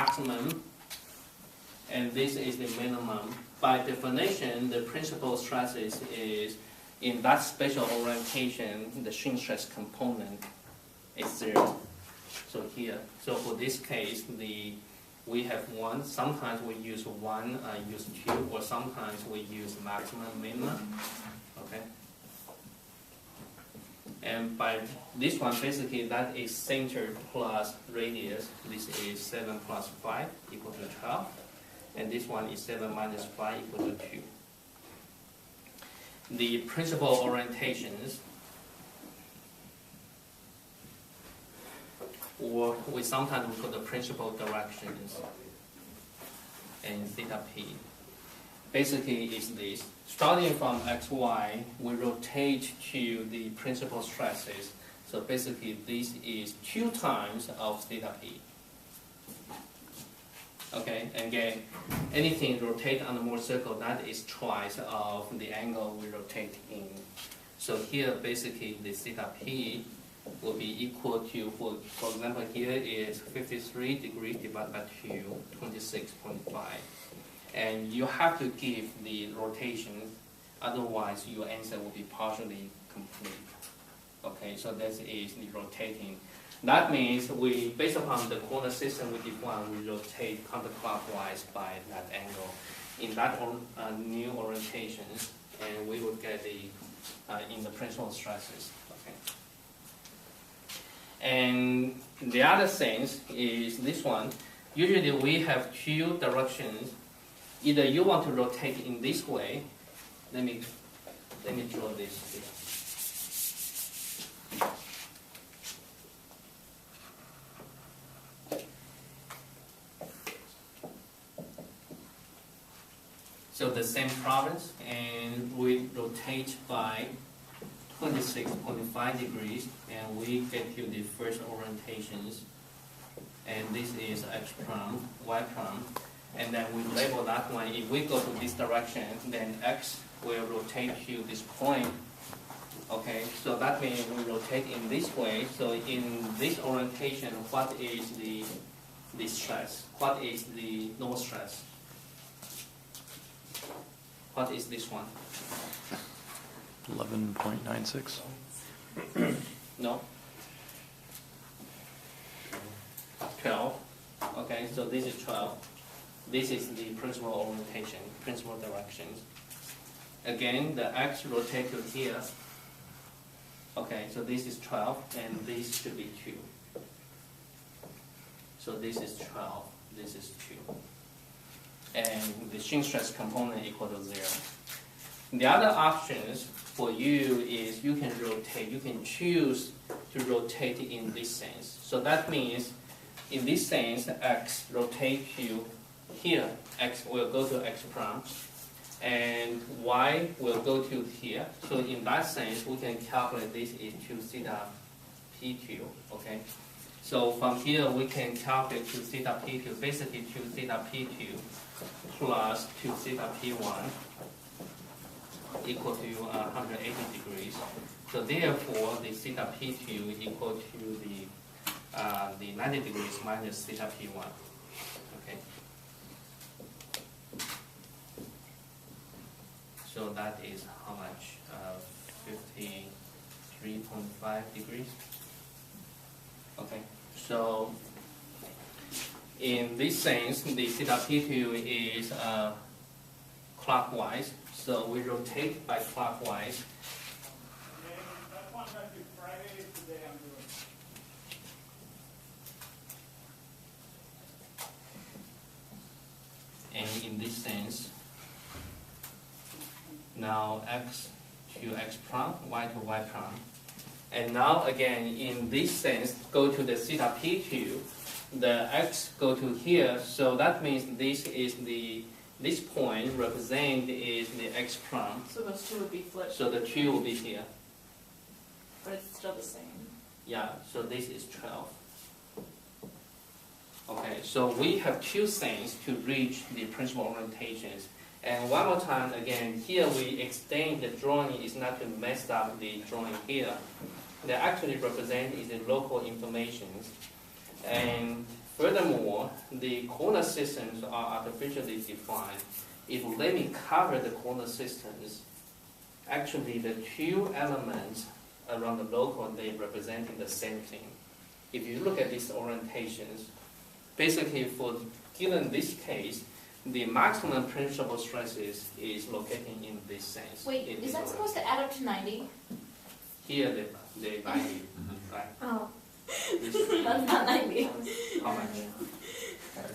maximum, and this is the minimum. By definition, the principal stresses is in that spatial orientation, the shear stress component is 0. So here, so for this case, we have 1. Sometimes we use 1, use 2, or sometimes we use maximum, minimum. Okay. And by this one, basically, that is center plus radius. This is 7 plus 5 equal to 12. And this one is 7 minus 5 equal to 2. The principal orientations, or we sometimes call the principal directions, and theta p. Basically, is this. Starting from xy, we rotate to the principal stresses. So basically, this is 2 times of theta p. Okay, and again, anything rotate on the Moore circle, that is twice of the angle we rotate in. So here, basically, the theta p will be equal to, for example, here is 53 degrees divided by 2, 26.5. And you have to give the rotation, otherwise your answer will be partially complete. Okay, so that is the rotating. That means we, based upon the coordinate system we define, we rotate counterclockwise by that angle in that new orientations, and we will get the in the principal stresses. Okay. And the other thing is this one. Usually we have 2 directions. Either you want to rotate in this way. Let me draw this here. So the same province, and we rotate by 26.5 degrees, and we get to the first orientations. And this is x prime, y prime, and then we label that one. If we go to this direction, then x will rotate to this point. Okay, so that means we rotate in this way. So in this orientation, what is the stress? What is the no stress? What is this one? 11.96. No. 12. Okay, so this is 12. This is the principal orientation, principal directions. Again, the x rotate to here. Okay, so this is 12, and this should be 2. So this is 12, this is 2. And the shear stress component equal to 0. The other options for you is you can rotate, you can choose to rotate in this sense. So that means in this sense, x rotate to here, x will go to x prime, and y will go to here. So in that sense, we can calculate this is 2 theta p2, okay? So from here, we can calculate 2 theta p2, basically 2 theta p2 plus 2 theta p1 equal to 180 degrees. So therefore, the theta p2 equal to the 90 degrees minus theta p1. Okay. So that is how much? 53.5 degrees. Okay. So in this sense, the theta p2 is clockwise. So we rotate by clockwise. And in this sense, now x to x prime, y to y prime. And now again, in this sense, go to the theta p2, the x go to here, so that means this is this point represent is the x prime. So those two would be flipped. So the 2 will be here. But it's still the same. Yeah, so this is 12. Okay, so we have 2 things to reach the principal orientations. And one more time, again, here we extend the drawing is not to mess up the drawing here. They actually represent is the local information. And Furthermore, the coordinate systems are artificially defined. If let me cover the coordinate systems, actually the two elements around the local, they representing the same thing. If you look at these orientations, basically for given this case, the maximum principal stresses is located in this sense. Wait, is that supposed to add up to 90? Here they value, right? Oh, This, that's not 90. how much?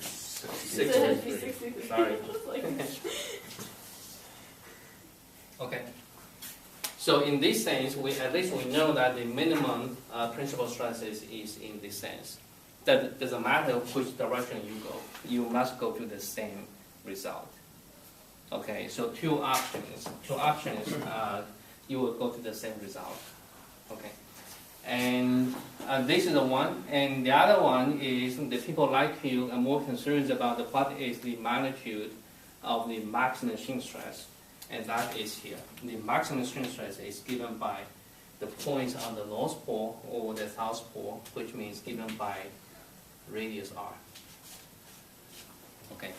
So 60. it has to be 60. Sorry. Like, Okay. So in this sense, at least we know that the minimum principal stresses is in this sense. That doesn't matter which direction you go, you must go to the same result. Okay, so two options, you will go to the same result. Okay, and this is the one, and the other one is the people like you are more concerned about what is the magnitude of the maximum shear stress, and that is here. The maximum shear stress is given by the points on the north pole or the south pole, which means given by radius r. Okay,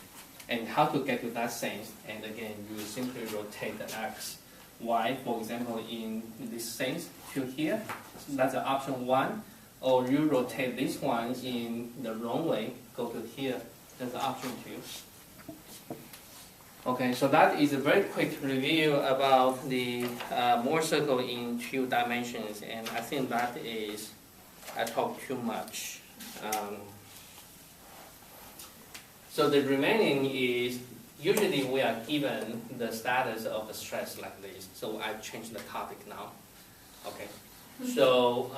and how to get to that sense? And again, you simply rotate the x, y, for example, in this sense to here. That's option one. Or you rotate this one in the wrong way, go to here. That's option two. Okay, so that is a very quick review about the Moore circle in 2 dimensions, and I think that is, I talked too much. So the remaining is, usually we are given the status of the stress like this, so I changed the topic now. Okay, so